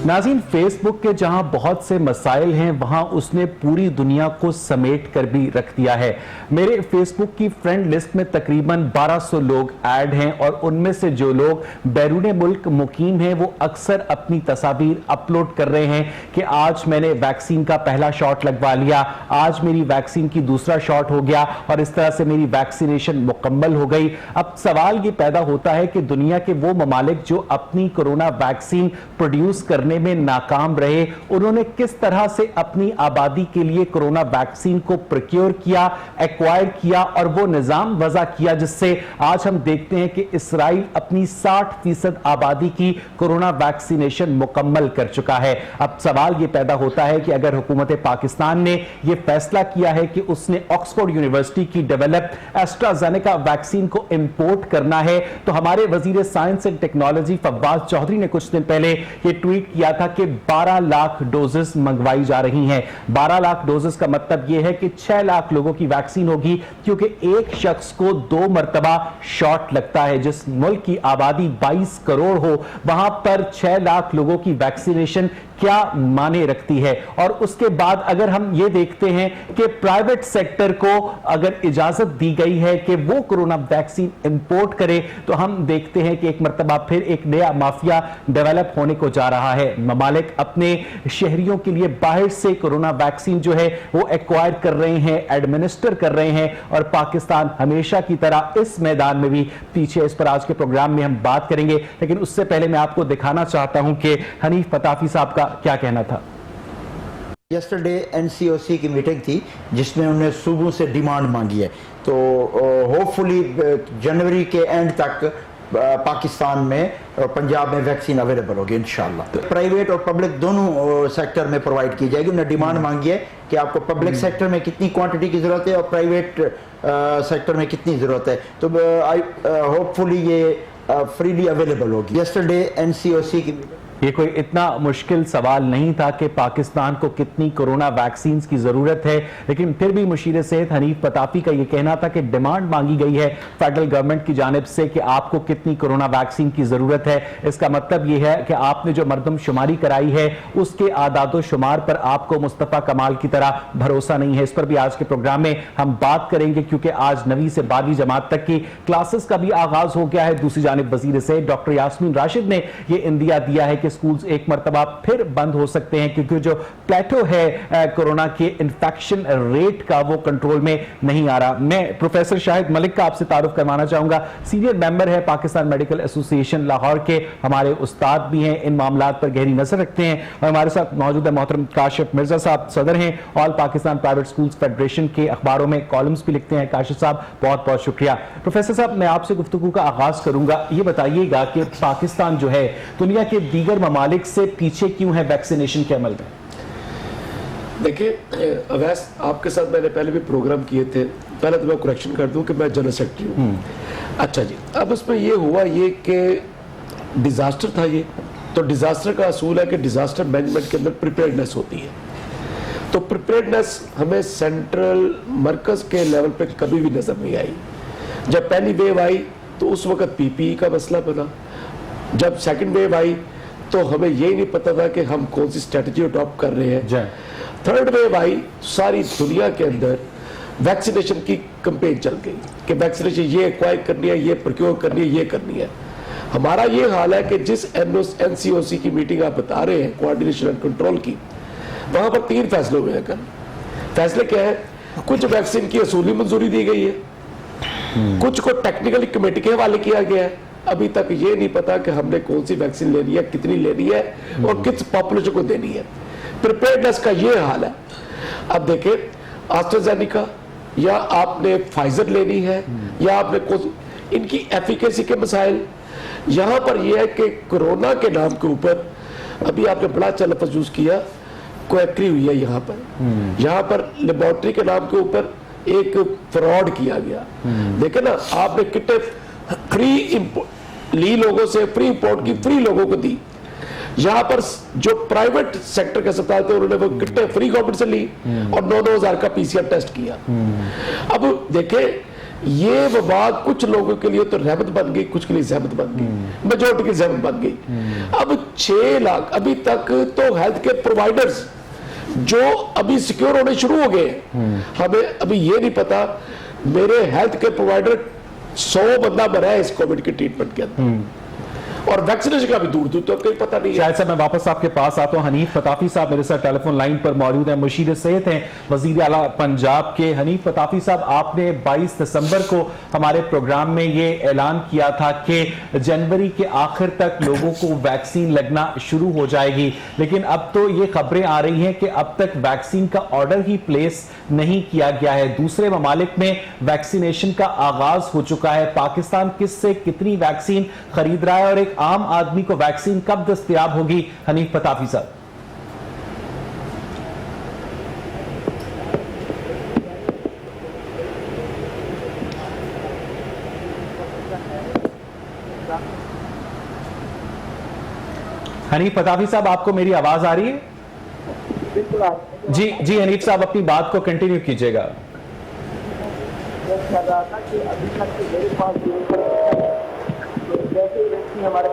नाज़रीन, फेसबुक के जहां बहुत से मसाइल हैं वहां उसने पूरी दुनिया को समेट कर भी रख दिया है। मेरे फेसबुक की फ्रेंड लिस्ट में तकरीबन 1200 लोग ऐड हैं और उनमें से जो लोग बैरून मुल्क मुकीम हैं वो अक्सर अपनी तस्वीर अपलोड कर रहे हैं कि आज मैंने वैक्सीन का पहला शॉट लगवा लिया, आज मेरी वैक्सीन की दूसरा शॉट हो गया और इस तरह से मेरी वैक्सीनेशन मुकम्मल हो गई। अब सवाल ये पैदा होता है कि दुनिया के वो ममालिक जो अपनी कोरोना वैक्सीन प्रोड्यूस करने में नाकाम रहे, उन्होंने किस तरह से अपनी आबादी के लिए कोरोना वैक्सीन को प्रोक्योर किया, एक्वायर किया और वो निजाम वज़ा किया जिससे आज हम देखते हैं कि इस्राइल अपनी 60% आबादी की कोरोना वैक्सीनेशन मुकम्मल कर चुका है। अब सवाल ये पैदा होता है कि अगर हुकूमत पाकिस्तान ने यह फैसला किया है कि उसने ऑक्सफोर्ड यूनिवर्सिटी की डेवलप एस्ट्राजेनेका वैक्सीन को इंपोर्ट करना है, तो हमारे वजीर science and technology Fawad Chaudhry ने कुछ दिन पहले यह ट्वीट किया था कि 12 लाख डोजेस मंगवाई जा रही हैं। 12 लाख डोजेस का मतलब यह है कि 6 लाख लोगों की वैक्सीन होगी, क्योंकि एक शख्स को 2 मरतबा शॉट लगता है। जिस मुल्क की आबादी 22 करोड़ हो वहां पर 6 लाख लोगों की वैक्सीनेशन क्या माने रखती है। और उसके बाद अगर हम ये देखते हैं कि प्राइवेट सेक्टर को अगर इजाजत दी गई है कि वो कोरोना वैक्सीन इंपोर्ट करे, तो हम देखते हैं कि एक मर्तबा फिर एक नया माफिया डेवलप होने को जा रहा है। ममालिक अपने शहरियों के लिए बाहर से कोरोना वैक्सीन जो है वो एक्वायर कर रहे हैं, एडमिनिस्टर कर रहे हैं और पाकिस्तान हमेशा की तरह इस मैदान में भी पीछे। इस पर आज के प्रोग्राम में हम बात करेंगे, लेकिन उससे पहले मैं आपको दिखाना चाहता हूं कि हनीफ पताफी साहब का क्या कहना था। यस्टरडे एनसीओसी की मीटिंग थी जिसमें उन्होंने सूबों से डिमांड मांगी है, तो होपफुली जनवरी के एंड तक पाकिस्तान में और पंजाब में वैक्सीन अवेलेबल होगी इंशाल्लाह। प्राइवेट और पब्लिक दोनों सेक्टर में प्रोवाइड की जाएगी। उन्होंने डिमांड मांगी है कि आपको पब्लिक सेक्टर में कितनी क्वांटिटी की जरूरत है और प्राइवेट सेक्टर में कितनी जरूरत है, तो होपफुली ये फ्रीली अवेलेबल होगी। यस्टरडे एनसीओसी की ये कोई इतना मुश्किल सवाल नहीं था कि पाकिस्तान को कितनी कोरोना वैक्सीन की जरूरत है, लेकिन फिर भी मुशीर सेहत हनीफ पताफी का यह कहना था कि डिमांड मांगी गई है फेडरल गवर्नमेंट की जानिब से कि आपको कितनी कोरोना वैक्सीन की जरूरत है। इसका मतलब यह है कि आपने जो मरदमशुमारी कराई है उसके आदादो शुमार पर आपको मुस्तफा कमाल की तरह भरोसा नहीं है। इस पर भी आज के प्रोग्राम में हम बात करेंगे, क्योंकि आज 9वीं से 12वीं जमात तक की क्लासेस का भी आगाज हो गया है। दूसरी जानिब वजीर सेहत डॉक्टर यास्मीन राशिद ने यह इंदिया दिया है कि स्कूल्स एक मर्तबा फिर बंद हो सकते हैं, क्योंकि जो प्लेटो है कोरोना के इन्फेक्शन रेट का वो कंट्रोल में नहीं आ रहा। मैं प्रोफेसर शाहिद मलिक का आपसे तारुफ करवाना चाहूंगा। सीनियर मेंबर है पाकिस्तान मेडिकल एसोसिएशन लाहौर के, हमारे उस्ताद भी हैं, इन मामलात पर गहरी नजर रखते हैं। और हमारे साथ मौजूद है मोहतरम काशिफ मिर्जा साहब, सदर हैं all Pakistan private schools federation के, अखबारों में कॉलम्स भी लिखते हैं। काशिफ साहब बहुत बहुत शुक्रिया। प्रोफेसर साहब, मैं आपसे गुफ्तगू का आगाज करूंगा। ये बताइएगा कि पाकिस्तान जो है दुनिया के दीगर ममालिक से पीछे क्यों है वैक्सीनेशन के अमल में? देखिए अवैस, आपके साथ मैंने पहले भी प्रोग्राम किए थे। पहले तो मैं करेक्शन कर दूं कि मैं जनरल सेक्रेटरी हूं। अच्छा जी, अब उसमें ये हुआ ये कि डिजास्टर था ये, तो डिजास्टर का असूल है कि डिजास्टर मैनेजमेंट के अंदर प्रिपेयर्डनेस होती है। तो प्रिपेयर्डनेस हमें सेंट्रल मरकज के लेवल पे कभी भी नजर नहीं आई। जब पहली वेव आई तो उस वक्त पीपीई का मसला बना। जब सेकंड वेव आई तो हमें यही नहीं पता था कि हम कौन सी स्ट्रेटजी अडॉप्ट कर रहे हैं। थर्ड वेव आई, सारी दुनिया के अंदर वैक्सीनेशन की कैंपेन चल गई कि वैक्सीनेशन ये एक्वायर करनी है, ये प्रोक्योर करनी है, ये करनी है। हमारा ये हाल है कि जिस एनसीओसी की मीटिंग आप बता रहे हैं, कोऑर्डिनेशन एंड कंट्रोल की, वहां पर 3 फैसले हुए हैं। कल फैसले क्या है? कुछ वैक्सीन की असूली मंजूरी दी गई है, कुछ को टेक्निकल कमेटी के हवाले किया गया है। अभी तक ये नहीं पता कि हमने कौन सी वैक्सीन लेनी है, कितनी लेनी है और किस पॉपुलेशन को देनी है। प्रिपेयर्डनेस का ये हाल है। अब देखिए, एस्ट्राजेनेका या आपने फाइजर लेनी है या आपने कौन, इनकी एफिकेसी के मसाइल। यहां पर यह है कि कोरोना के नाम के ऊपर अभी आपने बड़ा अच्छा लफ्ज़ यूज किया, क्वैकरी हुई है। यहाँ पर लेबोरेटरी के नाम के ऊपर एक फ्रॉड किया गया। देखे ना, आपने कितने फ्री इंपोर्ट ली, लोगों से फ्री इंपोर्ट की, फ्री लोगों को दी। यहां पर जो प्राइवेट सेक्टर के अस्पताल थे उन्होंने वो कितने फ्री गवर्नमेंट से ली और 9,000 का पीसीआर टेस्ट किया। अब देखें, ये वबा कुछ लोगों के लिए तो रहमत बन गई, कुछ के लिए जहमत बन गई, मेजोरिटी की जहमत बन गई। अब 6 लाख अभी तक तो हेल्थ केयर प्रोवाइडर्स जो अभी सिक्योर होने शुरू हो गए हैं, हमें अभी ये नहीं पता, मेरे हेल्थ केयर प्रोवाइडर 100 बंदा मरा है इस कोविड के ट्रीटमेंट के अंदर, और वैक्सीनेशन का भी दूर दूर तो कहीं पता नहीं है। शायद साहब मैं वापस आपके पास आता हूं। हनीफ फताफी साहब मेरे साथ टेलीफोन लाइन पर मौजूद हैं, मुशीर सेहत हैं वजीर आला पंजाब के। हनीफ फताफी साहब, आपने 22 दिसंबर को हमारे प्रोग्राम में ये ऐलान किया था कि जनवरी के आखिर तक लोगों को वैक्सीन लगना शुरू हो जाएगी, लेकिन अब तो ये खबरें आ रही हैं कि अब तक वैक्सीन का ऑर्डर ही प्लेस नहीं किया गया है। दूसरे ममालिक में वैक्सीनेशन का आगाज हो चुका है। पाकिस्तान किससे कितनी वैक्सीन खरीद रहा है और एक आम आदमी को वैक्सीन कब दस्तयाब होगी? हनीफ फताफी साहब। हनीफ फताफी साहब, आपको मेरी आवाज आ रही है? जी जी हनीफ साहब, अपनी बात को कंटिन्यू कीजिएगा। अभी तक मेरे पास जैसे ही हमारे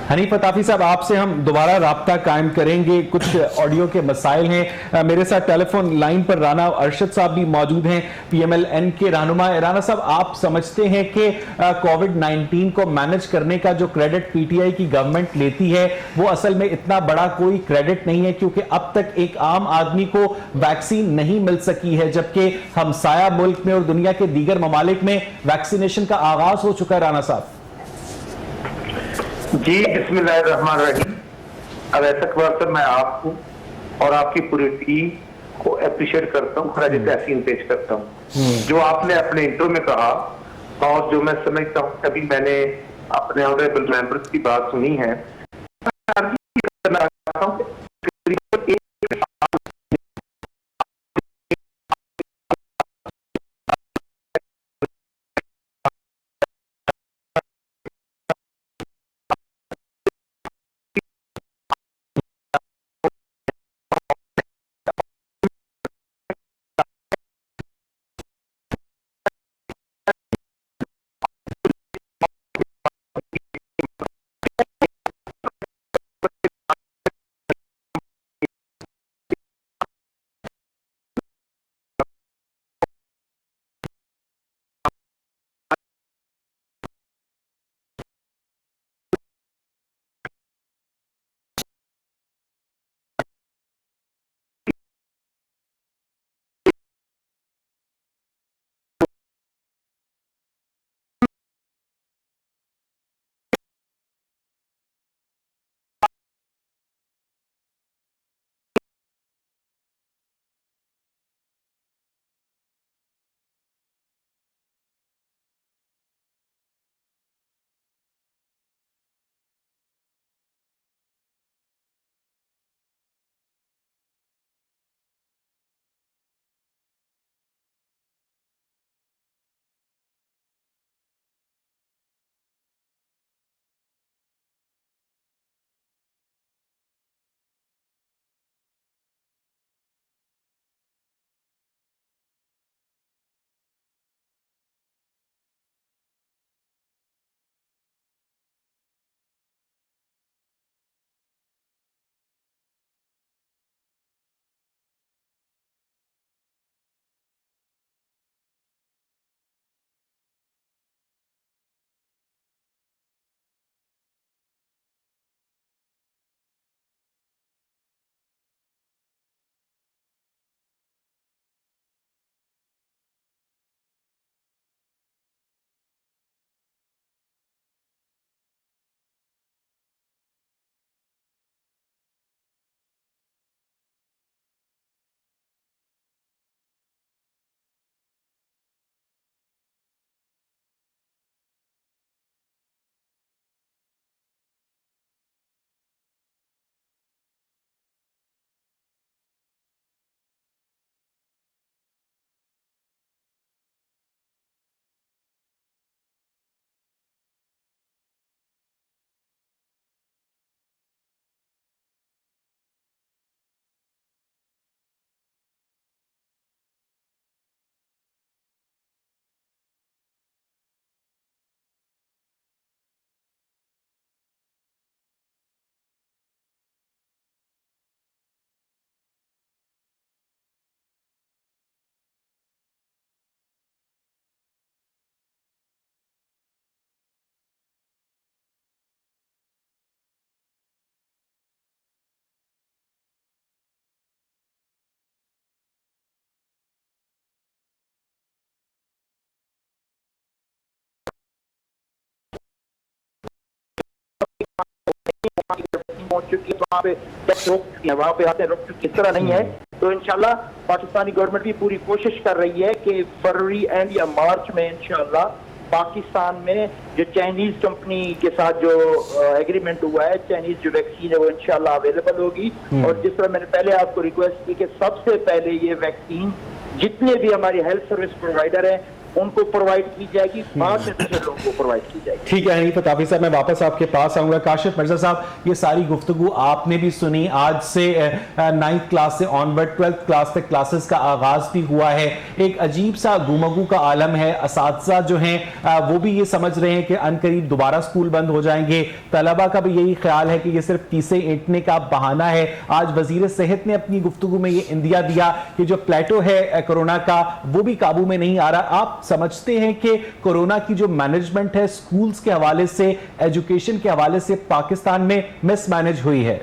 हनीफ फताफी साहब, आपसे हम दोबारा राब्ता कायम करेंगे, कुछ ऑडियो के मसाइल हैं। मेरे साथ टेलीफोन लाइन पर राना अरशद साहब भी मौजूद हैं, PMLN के रहनुमा। राना साहब, आप समझते हैं कि कोविड-19 को मैनेज करने का जो क्रेडिट PTI की गवर्नमेंट लेती है वो असल में इतना बड़ा कोई क्रेडिट नहीं है, क्योंकि अब तक एक आम आदमी को वैक्सीन नहीं मिल सकी है, जबकि हमसाया मुल्क में और दुनिया के दीगर ममालिक में वैक्सीनेशन का आगाज हो चुका है। राना साहब जी, बिस्मिल्लाहिर्रहमानिर्रहीम। अब ऐसा खबर तो मैं आपको और आपकी पूरी टीम को अप्रिशिएट करता हूँ, खराज तहसीन पेश करता हूँ। जो आपने अपने इंट्रो में कहा और जो मैं समझता हूँ, अभी मैंने अपने ऑनरेबल मेंबर्स की बात सुनी है, पहुंच चुकी है, तो वहाँ पे टैक्स रोक चुकी है, वहाँ पे आते रोक चुकी है, इस तरह नहीं है। तो इंशाल्लाह पाकिस्तानी गवर्नमेंट भी पूरी कोशिश कर रही है कि फरवरी एंड या मार्च में इंशाल्लाह पाकिस्तान में जो चाइनीज कंपनी के साथ जो एग्रीमेंट हुआ है, चाइनीज जो वैक्सीन है वो इंशाल्लाह अवेलेबल होगी। और जिस तरह मैंने पहले आपको रिक्वेस्ट की कि सबसे पहले ये वैक्सीन जितने भी हमारे हेल्थ सर्विस प्रोवाइडर हैं उनको प्रोवाइड की जाएगी, बाद में दूसरे लोगों को प्रोवाइड की जाएगी। ठीक है हनीफ अताफी साहब, मैं वापस आपके पास आऊंगा। काशिफ मिर्जा साहब, ये सारी गुफ्तगू आपने भी सुनी, आज से 9th क्लास से ऑनवर्ड 12th क्लास तक क्लासेस का आगाज भी हुआ है। एक अजीब सा गुमगू का आलम है, असातिज़ा जो हैं वो भी ये समझ रहे हैं कि अनकरीब दोबारा स्कूल बंद हो जाएंगे। तलबा का भी यही ख्याल है कि ये सिर्फ फीसें ऐंठने का बहाना है। आज वजीर सेहत ने अपनी गुफ्तगू में ये इंदिया दिया कि जो प्लेटो है कोरोना का वो भी काबू में नहीं आ रहा। आप समझते हैं कि कोरोना की जो मैनेजमेंट है स्कूल्स के हवाले से, एजुकेशन के हवाले से पाकिस्तान में मिसमैनेज हुई है?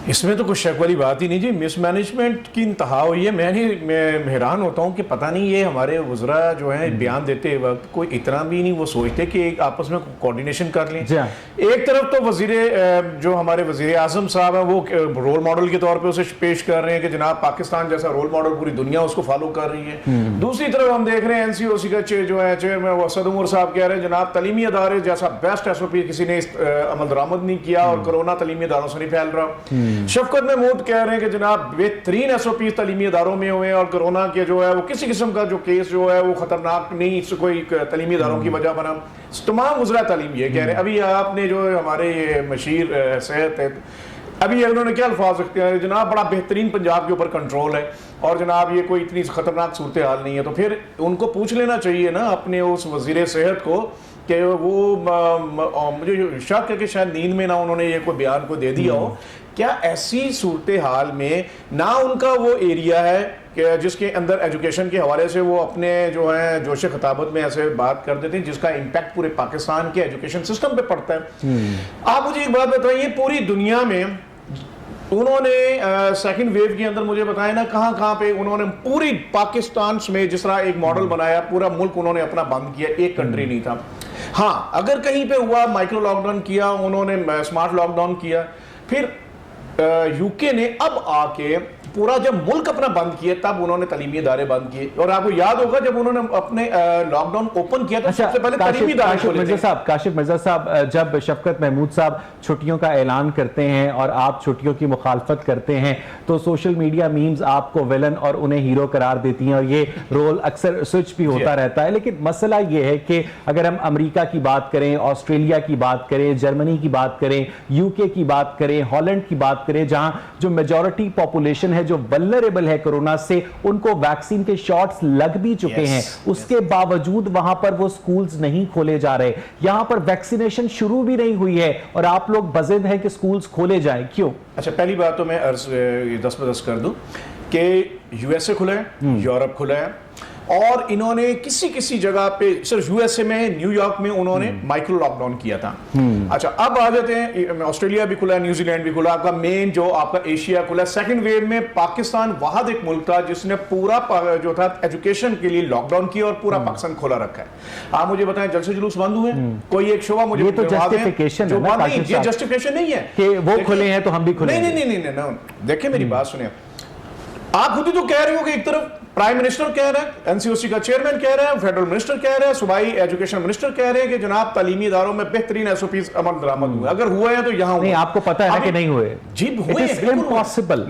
इसमें तो कुछ शक वाली बात ही नहीं जी, मिसमैनेजमेंट की इंतहा हुई है। मैं हैरान होता हूँ कि पता नहीं ये हमारे वज़रा जो हैं बयान देते वक्त कोई इतना भी नहीं वो सोचते कि एक आपस में कोऑर्डिनेशन कर लें। एक तरफ तो जो हमारे वज़ीर आज़म साहब हैं वो रोल मॉडल के तौर पे उसे पेश कर रहे हैं कि जनाब पाकिस्तान जैसा रोल मॉडल पूरी दुनिया उसको फॉलो कर रही है। दूसरी तरफ हम देख रहे हैं NCOC का जो है चेयरमैन वसद उमर साहब कह रहे हैं जनाब तलीमी अदारे जैसा बेस्ट SOP किसी ने अमल दरामद नहीं किया और कोरोना तलीमी अदारों से नहीं फैल रहा। शफकत महमूद कह रहे हैं कि जनाब बेहतरीन SOP तलीमी इदारों में हुए और कोरोना के जो है वो किसी किस्म का जो केस जो है वो खतरनाक नहीं, इससे कोई तलीमी इदारों की वजह बना। तमाम वज़रा तालीम ये कह रहे हैं। अभी आपने जो हमारे ये मशीर सेहत है, अभी उन्होंने क्या अल्फाज रखते हैं जनाब बड़ा बेहतरीन पंजाब के ऊपर कंट्रोल है और जनाब ये कोई इतनी खतरनाक सूरत हाल नहीं है। तो फिर उनको पूछ लेना चाहिए ना अपने उस वज़ीर सेहत को कि वो मुझे शक है कि शायद नींद में ना उन्होंने ये कोई बयान को दे दिया हो। क्या ऐसी सूरत हाल में ना उनका वो एरिया है कि जिसके अंदर एजुकेशन के हवाले से वो अपने जो है जोश खताबत में ऐसे बात कर देते हैं जिसका इम्पैक्ट पूरे पाकिस्तान के एजुकेशन सिस्टम पे पड़ता है। आप मुझे एक बात बताइए, पूरी दुनिया में उन्होंने सेकंड वेव के अंदर मुझे बताया ना कहां पे उन्होंने पूरी पाकिस्तान में जिस तरह एक मॉडल बनाया, पूरा मुल्क उन्होंने अपना बंद किया, एक कंट्री नहीं था। हाँ, अगर कहीं पे हुआ माइक्रो लॉकडाउन किया उन्होंने, स्मार्ट लॉकडाउन किया, फिर यूके ने अब आके पूरा जब मुल्क अपना बंद किया तब उन्होंने तालीमी इदारे बंद किए। और आपको याद होगा जब उन्होंने अपने लॉकडाउन ओपन किया तो सबसे पहले तालीमी इदारे खोले थे। काशिफ मिर्जा साहब, जब शफकत महमूद साहब छुट्टियों का ऐलान करते हैं और आप छुट्टियों की मुखालफत करते हैं तो सोशल मीडिया मीम्स आपको विलन और उन्हें हीरो करार देती हैं और ये रोल अक्सर स्विच भी होता रहता है। लेकिन मसला ये है कि अगर हम अमेरिका की बात करें, ऑस्ट्रेलिया की बात करें, जर्मनी की बात करें, यूके की बात करें, हॉलैंड की बात करें, जहां जो मेजॉरिटी पॉपुलेशन है जो वल्नरेबल है कोरोना से, उनको वैक्सीन के शॉट्स लग भी चुके हैं, उसके बावजूद वहां पर वो स्कूल्स नहीं खोले जा रहे। यहां पर वैक्सीनेशन शुरू भी नहीं हुई है और आप लोग बज़िद हैं कि स्कूल्स खोले जाएं, क्यों? अच्छा, पहली बात तो मैं दस्तबदस्त कर दूं कि USA खुला है, यूरोप खुला है और इन्होंने किसी जगह पे सिर्फ USA में, न्यूयॉर्क में उन्होंने माइक्रो लॉकडाउन किया था। अच्छा, अब आ जाते हैं, ऑस्ट्रेलिया भी खुला है, न्यूजीलैंड भी खुला, आपका मेन जो आपका एशिया खुला। सेकंड वेव में पाकिस्तान वाहिद एक मुल्क था जिसने पूरा जो था एजुकेशन के लिए लॉकडाउन किया और पूरा पाकिस्तान खोला रखा है। आप मुझे बताएं जलसे जुलूस बंद हुए? कोई एक शोबा मुझे, ये तो जस्टिफिकेशन है ना, ये जस्टिफिकेशन नहीं है कि वो खुले हैं तो हम भी खुले। नहीं, देखिए मेरी बात सुनिए, आप खुद ही तो कह रहे हो कि एक तरफ प्राइम मिनिस्टर कह रहे हैं, NCOC का चेयरमैन कह रहे हैं, फेडरल मिनिस्टर कह रहे हैं, सूबाई एजुकेशन मिनिस्टर कह रहे हैं कि जनाब तालीमी इदारों में बेहतरीन SOPs अमल दरामद हुए। अगर हुए हैं तो यहां नहीं, आपको पता है ना कि नहीं हुए। जी हुए, इम्पॉसिबल,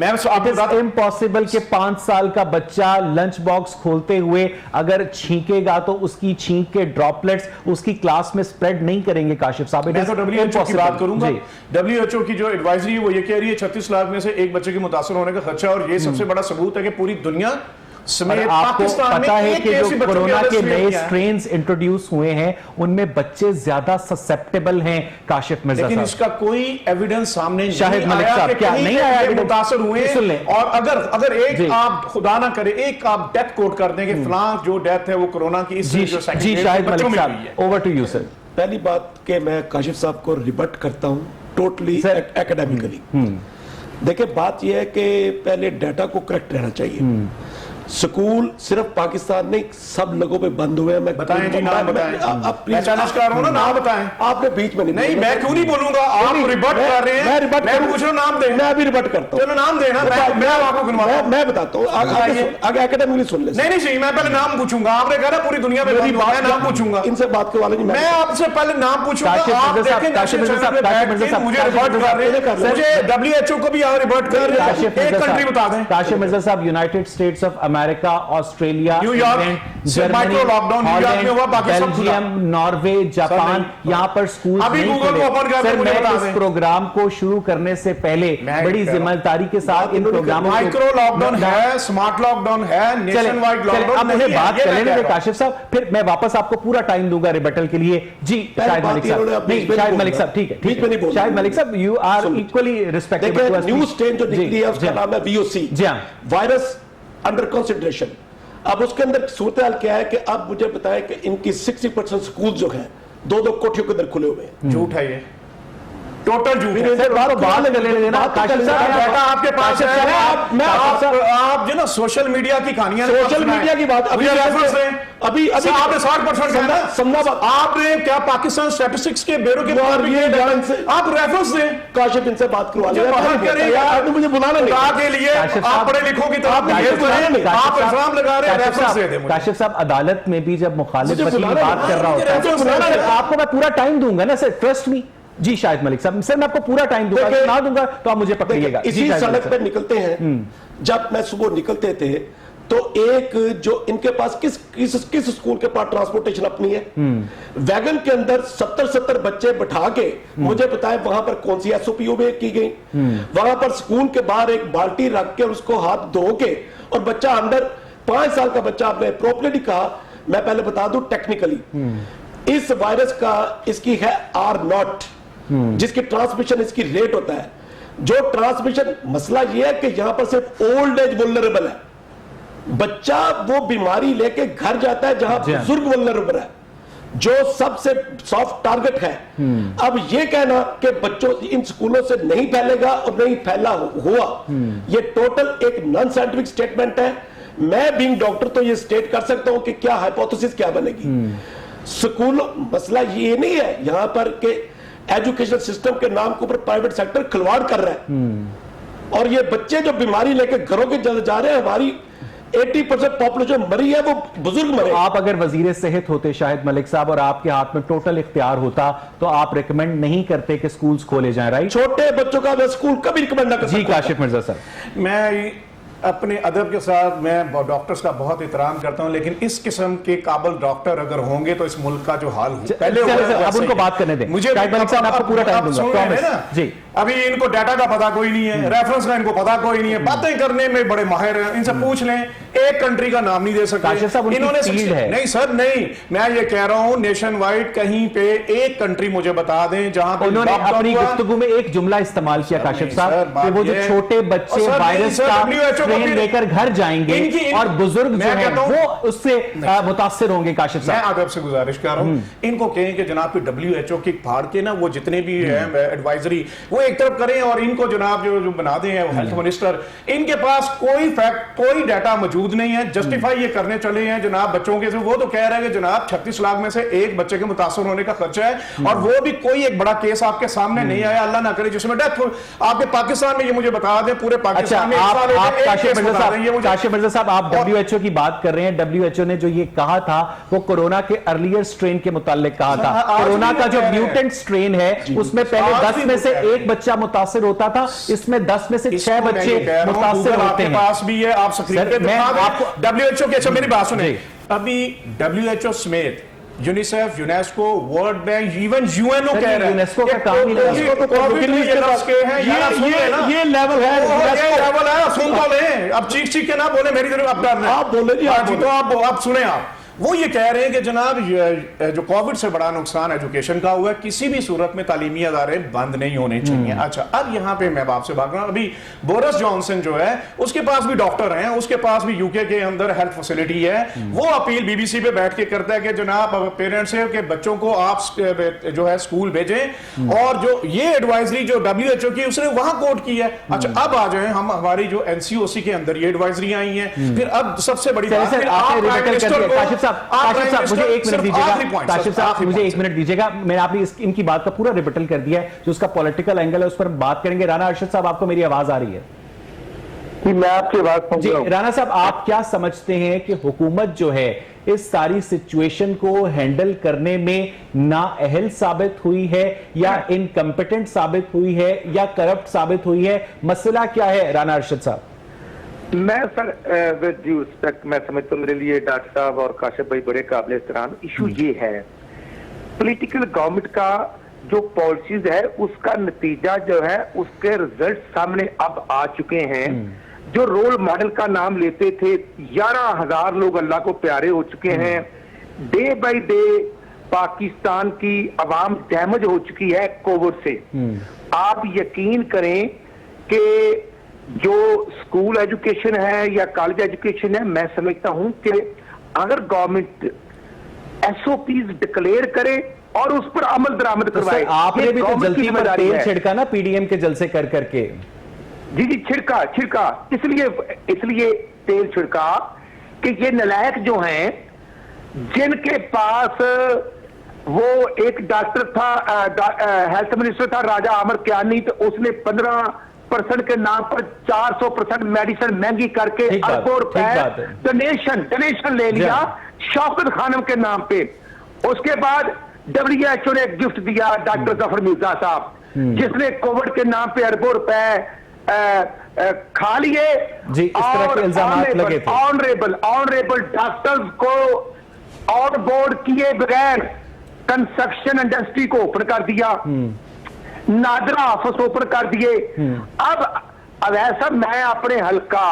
इम्पॉसिबल कि 5 साल का बच्चा लंच बॉक्स खोलते हुए अगर छींकेगा तो उसकी छींक के ड्रॉपलेट्स उसकी क्लास में स्प्रेड नहीं करेंगे। काशिफ साहब, मैं तो WHO की बात करूंगा। WHO की जो एडवाइजरी है वो ये कह रही है 36 लाख में से एक बच्चे के मुतासर होने का खर्चा, और ये सबसे बड़ा सबूत है कि पूरी दुनिया आपको पता है कि जो कोरोना के नए स्ट्रेन्स इंट्रोड्यूस हुए हैं उनमें बच्चे ज्यादा ससेप्टेबल हैं। काशिफ मिर्जा, लेकिन इसका कोई एविडेंस सामने नहीं शाहिद मलिक साहब, क्या नहीं आया मुतासर हुए? और अगर एक आप खुदा ना करे एक आप डेथ कोट कर दें कि फलां जो डेथ है वो कोरोना की, इस जो शाहिद मलिक साहब, ओवर टू यू सर। पहली बात कि मैं काशिफ साहब को रिबट करता हूं टोटली एकेडमिकली। देखिए, बात यह है कि पहले डाटा को करेक्ट रहना चाहिए। स्कूल सिर्फ पाकिस्तान नहीं सब लोगों पे बंद हुए हैं। मैं बताएं जी, नाम बताएं। आप मैं चैलेंज कर रहा हूं ना, नाम बताएं। आपने बीच में नहीं, मैं क्यों नहीं बोलूंगा, आप रिबट कर रहे हैं। मैं रिबट मैं पूछ रहा हूं, नाम दें। मैं अभी रिबट करता हूं। चलो नाम देना, मैं आपको गिनवाता हूं। मैं बताता हूं, आगे एकेडमिकली सुन ले। नहीं सही, मैं पहले नाम पूछूंगा। आपने कहा ना पूरी दुनिया में मेरी बात, मैं नाम पूछूंगा। इनसे बात करवा लेंगे। मैं आपसे पहले नाम पूछूंगा, आप देखें काशिफ मिर्जा साहब, मुझे रिबट कर रहे हैं, मुझे WHO को भी रिबट कर रहे हैं। एक कंट्री बता दें। काशिफ मिर्जा साहब, United states of America, Australia, New York, Germany, micro lockdown New York में हुआ, बाकी सब खुला। बेल्जियम, नॉर्वे, जापान, यहाँ पर स्कूल अभी नहीं गूगल खुले। को ओपन करके सर, मुझे मैं बता इस दें। प्रोग्राम को शुरू करने से पहले मैं बड़ी कह रहा हूं। जिम्मेदारी के साथ इन प्रोग्रामों माइक्रो लॉकडाउन है, स्मार्ट लॉकडाउन है, नेशन वाइड लॉकडाउन अब मुझे नहीं है, बात ये कर मैं लेने कह दे रहा हूं। काशिफ साहब, फिर मैं वापस आपको पूरा टाइम दूंगा रिबटल के लिए। जी शाहिद मलिक साहब, नहीं शाहिद मलिक साहब, ठीक है शाहिद मलिक साहब, you are equally respectable. New strain जो निकली है उसका नाम है VOC, जी हाँ, वायरस अंडर कंसिडरेशन। अब उसके अंदर सूरत हाल क्या है कि अब मुझे बताएं कि इनकी 60% स्कूल जो है दो कोठियों के अंदर खुले हुए हैं। झूठ है ये, टोटल झूठ है। सर बात कर लेने देना। काशिफ साहब, डाटा आपके पास है। मैं आप जो ना सोशल मीडिया की कहानियां, सोशल मीडिया की बात अभी रेफरेंस दें। अभी आपने 60% कहना, समझाबाद आपने क्या पाकिस्तान स्टैटिस्टिक्स के ब्यूरो के आप रेफरेंस दें। काशिफ इनसे बात करवा मुझे बात करिए, आपने मुझे बुलाना नहीं। खुदा के लिए आप पढ़े लिखों की तरफ आप इल्जाम लगा रहे हैं, रेफरेंस दे दें मुझे। काशिफ साहब, अदालत में भी जब मुखालिफ मुझे वकील बुलाना बात कर रहा होता है, आपको मैं पूरा टाइम दूंगा ना सर, ट्रस्ट मी। जी शाहिद मलिक साहब, सर मैं आपको पूरा टाइम दूंगा, ना दूंगा तो आप मुझे पकड़िएगा। इसी सड़क पे निकलते हैं, जब मैं सुबह निकलते थे तो एक जो इनके पास किस स्कूल के पास ट्रांसपोर्टेशन अपनी है, वैगन के अंदर 70 बच्चे बैठा के मुझे बताएं वहां पर कौन सी SOP की गई। वहां पर स्कूल के बाहर एक बाल्टी रख के उसको हाथ धो के, और बच्चा अंदर 5 साल का बच्चा, आपने अप्रोप्रिएटली कहा, मैं पहले बता दूं टेक्निकली इस वायरस का इसकी है R0, जिसकी ट्रांसमिशन इसकी रेट होता है। जो ट्रांसमिशन मसला यह है कि यहां पर सिर्फ ओल्ड एज वल्नरेबल है, बच्चा वो बीमारी लेके घर जाता है जहां बुजुर्ग वल्नरेबल है, जो सबसे सॉफ्ट टारगेट है। अब ये कहना कि बच्चों इन स्कूलों से नहीं फैलेगा और नहीं फैला हुआ, ये टोटल एक नॉन साइंटिफिक स्टेटमेंट है। मैं बीइंग डॉक्टर तो ये स्टेट कर सकता हूं कि क्या हाइपोथेसिस क्या बनेगी। स्कूल मसला ये नहीं है यहां पर कि एजुकेशन सिस्टम के नाम के ऊपर प्राइवेट सेक्टर खिलवाड़ कर रहा है, और ये बच्चे जो बीमारी लेके घरों के जल जा रहे हैं, हमारी 80% पॉपुलेशन मरी है, वो बुजुर्ग मरे। तो आप अगर वजीर सेहत होते शाहिद मलिक साहब, और आपके हाथ में टोटल इख्तियार होता, तो आप रिकमेंड नहीं करते कि स्कूल्स खोले जाएं, राइट? छोटे बच्चों का मैं स्कूल कभी रिकमेंड ना कर सकता। जी काशिफ मिर्जा सर, मैं अपने अदब के साथ मैं डॉक्टर्स का बहुत एहतराम करता हूं, लेकिन इस किस्म के काबिल डॉक्टर अगर होंगे तो इस मुल्क का जो हाल पहले अब उनको बात करने दें। मुझे आपको पूरा टाइम दूंगा जी। अभी इनको डाटा का पता कोई नहीं है, रेफरेंस का इनको पता कोई नहीं है, बातें करने में बड़े माहिर हैं, इनसे पूछ लें, एक कंट्री का नाम नहीं दे सकते इन्होंने। नहीं सर नहीं, मैं ये कह रहा हूं नेशन वाइड कहीं पे एक कंट्री मुझे बता दें जहां पे उन्होंने अपनी गुफ्तगू में एक जुमला इस्तेमाल किया काशिफ साहब कि वो जो छोटे बच्चे वायरस का स्ट्रेन लेकर घर जाएंगे और बुजुर्ग जो है वो उससे मुतासिर होंगे। काशिफ साहब, मैं अदब से गुजारिश कर रहा हूं, इनको कहें कि जनाब WHO की फाड़ के ना वो जितने भी एडवाइजरी वो एक तरफ करें, और इनको जनाब जो बना दें हेल्थ मिनिस्टर, इनके पास कोई फैक्ट कोई डाटा मौजूद नहीं है, जस्टिफाई ये करने चले हैं जनाब बच्चों के। वो तो कह रहे हैं कि जनाब 36 लाख में से एक बच्चे के मुतासर होने का खर्चा है, और वो भी कोई एक बड़ा केस आपके सामने नहीं आया, अल्लाह ना करे जिसमें डेथ हो। आपके पाकिस्तान में ये मुझे बता दें, पूरे पाकिस्तान में काशिफ मिर्जा साहब, आप WHO की बात कर रहे हैं। WHO ने जो ये कहा था वो कोरोना के अर्लियर स्ट्रेन के मुताल्लिक कहा था। कोरोना का जो म्यूटेंट स्ट्रेन है उसमें पहले 10 में से एक बच्चा मुतासिर होता था, इसमें 10 में से 6 बच्चे मुतासिर होते हैं। पास भी है, आप स्क्रीन पे WHO के। अच्छा मेरी बात सुने, अभी WHO समेत UNICEF, UNESCO, world bank, even UNO कह रहे हैं यूनेस्को का काम ही नहीं है। ये लेवल है, सुन तो ले, अब चीख के ना बोले मेरी तरफ, अब डरना आप बोले जी, तो आप सुने, आप वो ये कह रहे हैं कि जनाब जो कोविड से बड़ा नुकसान एजुकेशन का हुआ है, किसी भी सूरत में तालीमी अदारे बंद नहीं होने चाहिए। अच्छा, अब यहाँ पे मैं आपसे बात करूँ, अभी बोरिस जॉनसन जो है उसके पास भी डॉक्टर हैं, उसके पास भी यूके के अंदर हेल्थ फैसिलिटी है, वो अपील बीबीसी पे बैठ के करता है कि जनाब पेरेंट्स है कि बच्चों को आप जो है स्कूल भेजें, और जो ये एडवाइजरी जो WHO की उसने वहां कोट की है। अच्छा, अब आ जाए हम हमारी जो NCOC के अंदर ये एडवाइजरी आई है, फिर अब सबसे बड़ी बात है मुझे 1 मिनट दीजिएगा, काशिफ साहब मुझे 1 मिनट दीजिएगा, मैंने आपने इनकी बात का पूरा रिबटल कर दिया है, जो उसका पॉलिटिकल एंगल है उस पर बात करेंगे। राना अरशद साहब, आपको मेरी आवाज आ रही है? कि मैं आपकी बात सुन जी रहा हूं। राना साहब, आप क्या समझते हैं कि हुकूमत जो है इस सारी सिचुएशन को हैंडल करने में नाअहल साबित हुई है, या इनकम्पिटेंट साबित हुई है, या करप्ट साबित हुई है? मसला क्या है राना अरशद साहब? मैं सर विद ड्यू रिस्पेक्ट, मैं समझता हूँ मेरे लिए डॉक्टर साहब और काशिफ भाई बड़े काबिल एहतराम। इशू ये है, पॉलिटिकल गवर्नमेंट का जो पॉलिसीज है उसका नतीजा जो है, उसके रिजल्ट सामने अब आ चुके हैं। जो रोल मॉडल का नाम लेते थे, 11,000 लोग अल्लाह को प्यारे हो चुके हैं। डे बाय डे पाकिस्तान की आवाम डैमेज हो चुकी है कोविड से। आप यकीन करें कि जो स्कूल एजुकेशन है या कॉलेज एजुकेशन है, मैं समझता हूं कि अगर गवर्नमेंट SOPs डिक्लेयर करे और उस पर अमल दरामद करवाए। आपने भी तो गवर्नमेंट की जल्दी में जिम्मेदारी तेल है। छिड़का ना PDM के जलसे कर करके। जी जी, छिड़का इसलिए तेल छिड़का कि ये नलायक जो हैं, जिनके पास वो एक डॉक्टर था, हेल्थ मिनिस्टर था राजा आमिर कियानी, तो उसने 15% के नाम पर 400% मेडिसिन महंगी करके अरबों रुपए डोनेशन ले लिया शौकत खानम के नाम पे। उसके बाद WHO ने एक गिफ्ट दिया डॉक्टर जफर मिर्जा साहब, जिसने कोविड के नाम पे अरबों रुपए खा लिए। जी, इस तरह के इल्जामात लगे थे। ऑनरेबल डॉक्टर्स को ऑन बोर्ड किए बगैर कंस्ट्रक्शन इंडस्ट्री को ओपन कर दिया, नादरा ऑफिस ओपन कर दिए। अब ऐसा मैं अपने हल्का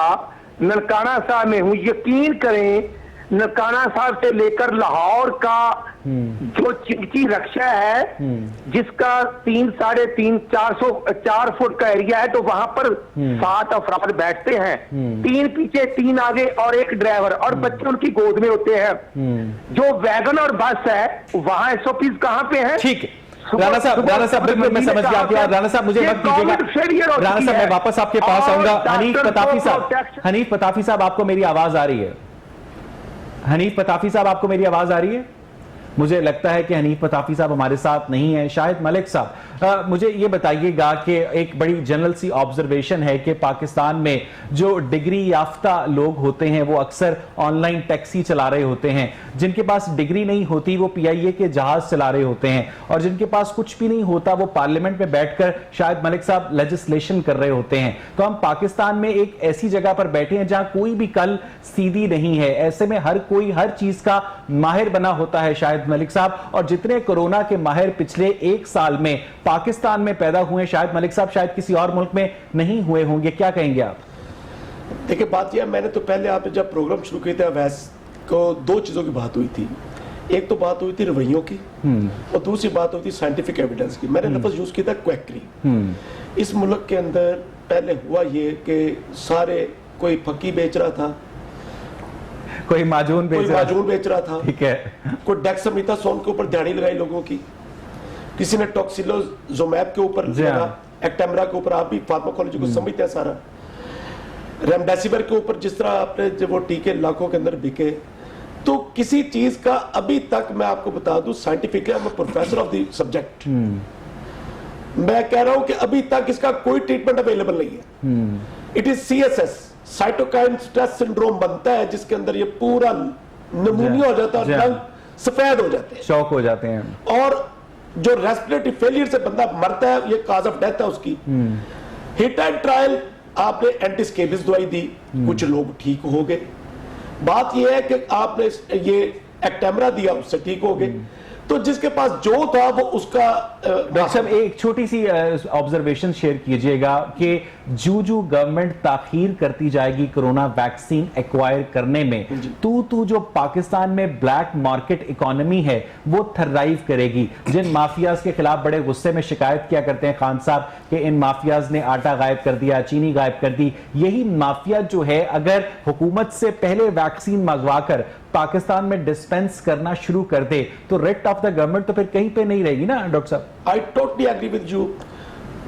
ननकाना साहब में हूं, यकीन करें ननकाना साहब से लेकर लाहौर का जो चिंची रक्षा है, जिसका 3, 3.5, 4 फुट का एरिया है, तो वहां पर 7 अफराद बैठते हैं, 3 पीछे 3 आगे और 1 ड्राइवर, और बच्चे उनकी गोद में होते हैं। जो वैगन और बस है वहां SOPs कहां पे है? ठीक है राना साहब, बिल्कुल मैं समझ गया आपकी। राना साहब मुझे वक्त दीजिएगा। राना साहब मैं वापस आपके पास आऊंगा। हनीफ पताफी साहब, आपको मेरी आवाज आ रही है? हनीफ पताफी साहब, आपको मेरी आवाज आ रही है? मुझे लगता है कि हनीफ पताफी साहब हमारे साथ नहीं है। शाहिद मलिक साहब, मुझे ये बताइएगा कि एक बड़ी जनरल सी ऑब्जर्वेशन है कि पाकिस्तान में जो डिग्री याफ्ता लोग होते हैं वो अक्सर ऑनलाइन टैक्सी चला रहे होते हैं, जिनके पास डिग्री नहीं होती वो PIA के जहाज चला रहे होते हैं, और जिनके पास कुछ भी नहीं होता वो पार्लियामेंट में बैठकर शाहिद मलिक साहब लेजिस्लेशन कर रहे होते हैं। तो हम पाकिस्तान में एक ऐसी जगह पर बैठे हैं जहां कोई भी कल सीधी नहीं है। ऐसे में हर कोई हर चीज का माहिर बना होता है शाहिद मलिक साहब, और जितने कोरोना के माहिर पिछले 1 साल में पाकिस्तान में पैदा हुए शाहिद मलिक साहब, शायद किसी और मुल्क में नहीं हुए होंगे। क्या कहेंगे आप? देखिए, बात यह, मैंने तो पहले आपने जब प्रोग्राम शुरू किया था अवैस को 2 चीजों की बात हुई थी। एक तो बात हुई थी रवैयों की, और दूसरी बात हुई थी साइंटिफिक एविडेंस की। मैंने लफ्ज यूज किया था क्वैकरी। इस मुल्क के अंदर पहले हुआ ये कि सारे, कोई फकी बेच रहा था, कोई माजून बेच रहा था, ठीक है, कोई डेक्सामेथासोन के ऊपर ध्यानी लगाई लोगों की, किसी ने टॉक्सिलोजोमैब के ऊपर लगा, एक्टेमरा के ऊपर, आप भी फार्माकोलॉजी को समझते हैं सारा, रेमडेसिविर के ऊपर जिस तरह आपने जब वो टीके लाखों के अंदर बिके। तो किसी चीज का अभी तक मैं आपको बता दूं, scientifically I am professor of the subject, मैं कह रहा हूं कि अभी तक इसका कोई ट्रीटमेंट अवेलेबल नहीं है। It is CSS, cytokine stress syndrome बनता है, जिसके अंदर ये पूरा नमूनिया हो जाता है, रंग सफेद हो जाते हैं, शौक हो जाते हैं, और जो रेस्पिरेटरी फेलियर से बंदा मरता है, ये काज ऑफ डेथ है उसकी। हिट एंड ट्रायल, आपने एंटीस्केबिस दवाई दी, कुछ लोग ठीक हो गए। बात यह है कि आपने ये एक्टेमरा दिया, उससे ठीक हो गए। तो जिसके पास जो था वो उसका डॉक्टर साहब एक छोटी सी ऑब्जर्वेशन शेयर कीजिएगा कि जो गवर्नमेंट ताखीर करती जाएगी कोरोना वैक्सीन एक्वायर करने में, तू जो पाकिस्तान में ब्लैक मार्केट इकोनॉमी है वो थर्राइव करेगी। जिन माफियाज के खिलाफ बड़े गुस्से में शिकायत किया करते हैं खान साहब कि इन माफियाज ने आटा गायब कर दिया, चीनी गायब कर दी, यही माफिया जो है अगर हुकूमत से पहले वैक्सीन मंगवाकर पाकिस्तान में डिस्पेंस करना शुरू कर दे तो रेट ऑफ द गवर्नमेंट तो फिर कहीं पे नहीं रहेगी ना डॉक्टर साहब। I totally agree with you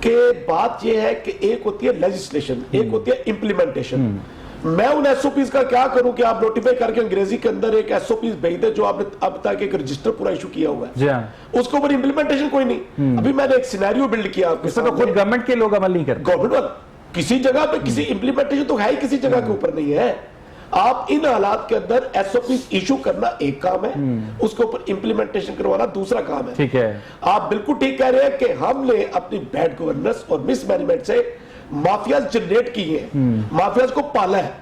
कि बात यह है कि एक होती है लेजिस्लेशन, एक होती है इंप्लीमेंटेशन। मैं उन एसओपीज का क्या करूं कि आप नोटिफाई करके अंग्रेजी के अंदर एक एसओपीज भेज दे जो आपने अब तक एक रजिस्टर पूरा इशू किया हुआ है, उसके ऊपर इंप्लीमेंटेशन कोई नहीं। अभी मैंने एक सिनेरियो बिल्ड किया, तो खुद गवर्नमेंट के लोग अमल नहीं करते। गवर्नमेंट किसी जगह पे किसी इंप्लीमेंटेशन तो है ही किसी जगह के ऊपर नहीं है। आप इन हालात के अंदर एसओपी इशू करना एक काम है, उसके ऊपर इंप्लीमेंटेशन करवाना दूसरा काम है। ठीक है, आप बिल्कुल ठीक कह रहे हैं कि हमने अपनी बैड गवर्नेंस और मिसमैनेजमेंट से माफियाज जनरेट किए हैं, माफियाज को पाला है,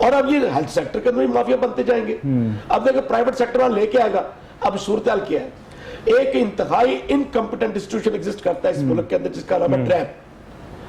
और अब ये हेल्थ सेक्टर के अंदर भी माफिया बनते जाएंगे। अब देखो प्राइवेट सेक्टर वाला लेके आएगा। अब सूरत हाल क्या है, एक इंतहाई इनकम्पिटेंट इंस्टीट्यूशन एग्जिस्ट करता है इस मुल्क के अंदर जिसका नाम है ड्रैप।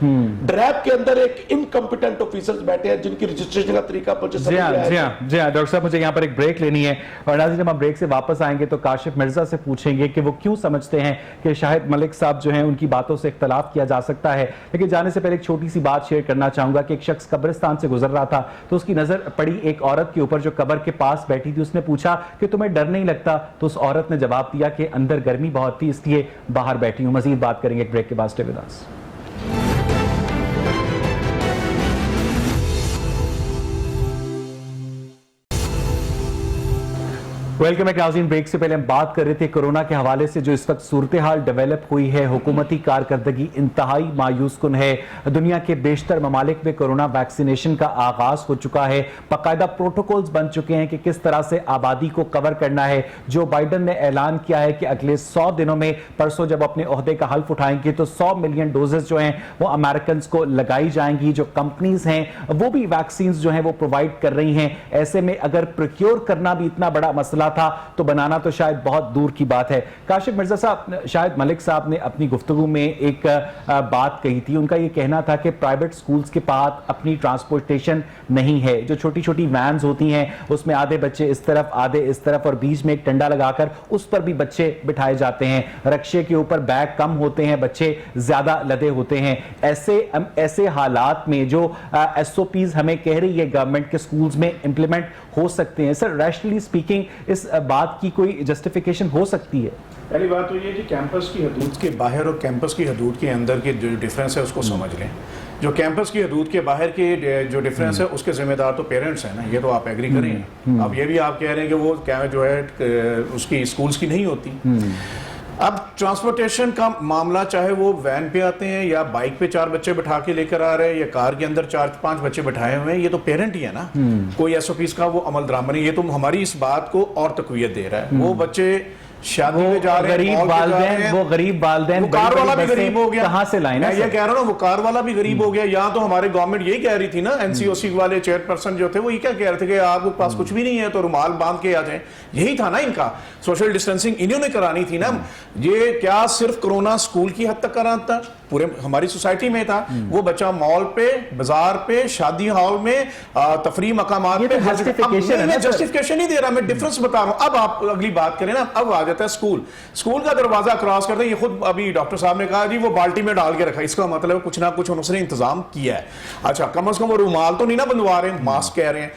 ड्रैप के अंदर एक इनकम्पिटेंट ऑफिसर्स बैठे हैं जिनकी रजिस्ट्रेशन का तरीका मुझे समझ नहीं आया। जी हाँ डॉक्टर साहब, मुझे यहाँ पर एक ब्रेक लेनी है और नाज़रीन जब हम ब्रेक से वापस आएंगे तो काशिफ मिर्जा से पूछेंगे कि वो क्यों समझते हैं कि शाहिद मलिक साहब जो हैं उनकी बातों से इख्तलाफ किया जा सकता है। लेकिन जाने से पहले एक छोटी सी बात शेयर करना चाहूंगा कि एक शख्स कब्रिस्तान से गुजर रहा था तो उसकी नजर पड़ी एक औरत के ऊपर जो कब्र के पास बैठी थी। उसने पूछा कि तुम्हें डर नहीं लगता? तो उस औरत ने जवाब दिया कि अंदर गर्मी बहुत थी इसलिए बाहर बैठी हूं। मजीद बात करेंगे एक ब्रेक के बाद। Stay with us. Welcome back नाज़रीन। ब्रेक से पहले हम बात कर रहे थे कोरोना के हवाले से जो इस वक्त सूरत हाल डेवलप हुई है, हुकूमती कारकर्दगी इंतहाई मायूस कुन है। दुनिया के बेशतर ममालिक में कोरोना वैक्सीनेशन का आगाज हो चुका है, बाकायदा प्रोटोकॉल्स बन चुके हैं कि किस तरह से आबादी को कवर करना है। जो बाइडन ने ऐलान किया है कि अगले 100 दिनों में, परसों जब अपने ओहदे का हल्फ उठाएंगे तो 100 मिलियन डोजेस जो हैं वो अमेरिकन को लगाई जाएंगी। जो कंपनीज हैं वो भी वैक्सीन जो हैं वो प्रोवाइड कर रही हैं। ऐसे में अगर प्रोक्योर करना भी इतना बड़ा मसला था तो बनाना तो शायद बहुत दूर की बात है। काशिफ मिर्जा साहब, शाहिद मलिक साहब ने अपनी गुफ्तगू में एक बात कही थी। उनका यह कहना था कि प्राइवेट स्कूल्स के पास अपनी ट्रांसपोर्टेशन नहीं है। जो छोटी छोटी वैन्स होती हैं उसमें आधे बच्चे इस तरफ आधे इस तरफ और बीच में एक डंडा लगाकर उस पर भी बच्चे बिठाए जाते हैं। रक्शे के ऊपर बैग कम होते हैं, बच्चे ज्यादा लदे होते हैं। ऐसे हालात में जो एसओपीज हमें कह रही है गवर्नमेंट के स्कूल्स में इंप्लीमेंट हो सकते हैं, सर रैशनली स्पीकिंग इस बात की कोई जस्टिफिकेशन हो सकती है? पहली बात तो ये कि कैंपस की हदूद के बाहर और कैंपस की हदूद के अंदर के जो डिफरेंस है उसको समझ लें। जो कैंपस की हदूद के बाहर के जो डिफरेंस है उसके जिम्मेदार तो पेरेंट्स हैं ना, ये तो आप एग्री करें। अब ये भी आप कह रहे हैं कि वो क्या जो है उसकी स्कूल्स की नहीं होती। अब ट्रांसपोर्टेशन का मामला, चाहे वो वैन पे आते हैं या बाइक पे 4 बच्चे बिठा के लेकर आ रहे हैं या कार के अंदर 4-5 बच्चे बिठाए हुए हैं, ये तो पेरेंट ही है ना। कोई एसओपीज का वो अमल दरामद नहीं। ये तो हमारी इस बात को और तकवीयत दे रहा है। वो बच्चे शादी में जा रहे हैं, वो गरीब वालिदैन, कार वाला भी गरीब हो गया। कहां से लाए ना, ये कह रहा हूं, वो कार वाला भी गरीब हो गया। यहाँ तो हमारे गवर्नमेंट यही कह रही थी ना, एनसीओसी वाले चेयरपर्सन जो थे वो ये क्या कह रहे थे कि आपके पास कुछ भी नहीं है तो रुमाल बांध के आ जाए। यही था ना इनका, सोशल डिस्टेंसिंग इन्होंने करानी थी ना। ये क्या सिर्फ कोरोना स्कूल की हद तक कराना था? पूरे हमारी सोसाइटी में था। वो बच्चा मॉल पे, बाजार पे, शादी हॉल में, तफरीह मकामात पे। जस्टिफिकेशन नहीं दे रहा, मैं डिफरेंस बता रहा हूं। अब आप अगली बात करें ना, अब आ जाता है स्कूल का दरवाजा क्रॉस करते, ये खुद अभी डॉक्टर साहब ने कहा जी वो बाल्टी में डाल के रखा। इसका मतलब कुछ ना कुछ उसने इंतजाम किया है। अच्छा, कम से कम वो रुमाल तो नहीं ना बंधवा रहे हैं, मास्क कह रहे हैं।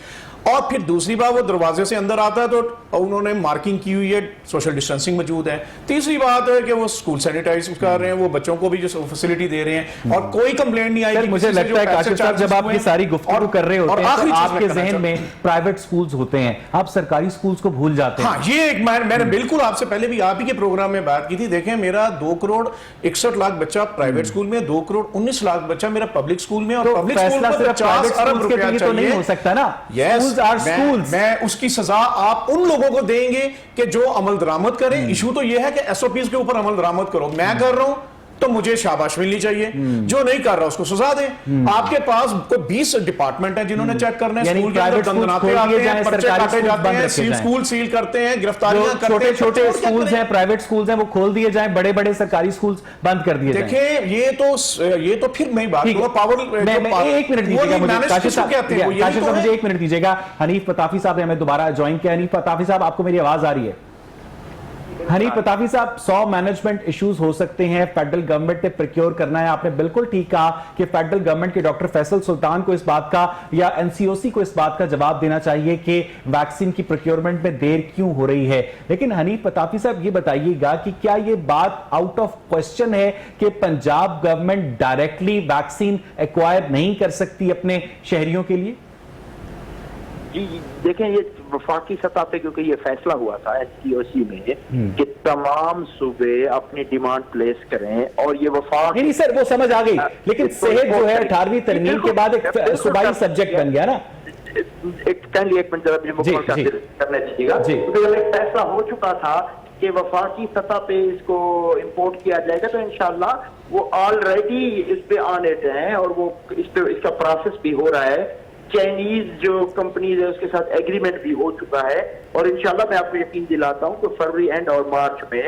और फिर दूसरी बात, वो दरवाजे से अंदर आता है तो उन्होंने मार्किंग की हुई है, सोशल डिस्टेंसिंग मौजूद है। तीसरी बात है कि वो स्कूल सैनिटाइज कर रहे हैं, वो बच्चों को भी जो फैसिलिटी दे रहे हैं और कोई कंप्लेंट नहीं आई। मुझे लगता है काशिफ साहब जब आप ये सारी गुफ्तगू कर रहे होते हैं तो आपके जहन में प्राइवेट स्कूल्स होते हैं, आप सरकारी स्कूल्स को भूल जाते हैं। हाँ, ये एक मैंने बिल्कुल आपसे पहले भी आप ही के प्रोग्राम में बात की थी। देखें, मेरा 2,61,00,000 बच्चा प्राइवेट स्कूल में, 2,19,00,000 बच्चा मेरा पब्लिक स्कूल में, और पब्लिक स्कूल में 50 अरब रुपया तो नहीं हो सकता ना। Schools are schools. मैं उसकी सजा आप उन लोगों को देंगे कि जो अमल दरामद करें। इशू तो यह है कि एसओपीज के ऊपर अमल दरामद करो। मैं कर रहा हूं, तो मुझे शाबाश मिलनी चाहिए, जो नहीं कर रहा उसको सजा दें। आपके पास कोई 20 डिपार्टमेंट हैं जिन्होंने चेक करना है, स्कूल के अंदर दंदनाते आते हैं, पर्चे काटे जाते हैं, स्कूल सील करते हैं, गिरफ्तारियां करते हैं। छोटे-छोटे स्कूल्स हैं, प्राइवेट स्कूल्स हैं, वो खोल दिए जाएं, बड़े-बड़े सरकारी स्कूल्स बंद कर दिए जाएं। देखिए ये तो फिर मैं बात करूंगा पावर। एक मिनट दीजिएगा मुझे, काशिफ साहब मुझे एक मिनट दीजिएगा। हनीफ पताफी साहब ने हमें दोबारा ज्वाइन किया। हनीफ पताफी साहब, आपको मेरी आवाज आ रही है? हनीफ पताफी साहब, 100 मैनेजमेंट इश्यूज हो सकते हैं, फेडरल गवर्नमेंट ने प्रोक्योर करना है। आपने बिल्कुल ठीक कहा कि फेडरल गवर्नमेंट के डॉक्टर फैसल सुल्तान को इस बात का या एनसीओसी को इस बात का जवाब देना चाहिए कि वैक्सीन की प्रोक्योरमेंट में देर क्यों हो रही है। लेकिन हनीफ पताफी साहब ये बताइएगा कि क्या ये बात आउट ऑफ क्वेश्चन है कि Punjab government directly vaccine acquire नहीं कर सकती अपने शहरियों के लिए? जी देखें, ये वफाकी सतह पे क्योंकि ये फैसला हुआ था एससीओसी में कि तमाम सूबे अपनी डिमांड प्लेस करें और ये वफाक नहीं सर, वो समझ आ गई, लेकिन सेहत जो है 18वीं तरमीम के बाद एक सूबाई सब्जेक्ट बन गया ना। एक मिनट जरा मुझे करना चाहिएगा। एक फैसला हो चुका था कि वफाकी सतह पे इसको इंपोर्ट किया जाएगा, तो इंशाल्लाह वो ऑलरेडी इस पे ऑन इट है और वो इसका प्रोसेस भी हो रहा है। चाइनीज जो कंपनीज है उसके साथ एग्रीमेंट भी हो चुका है और इंशाल्लाह मैं आपको यकीन दिलाता हूं कि फरवरी एंड और मार्च में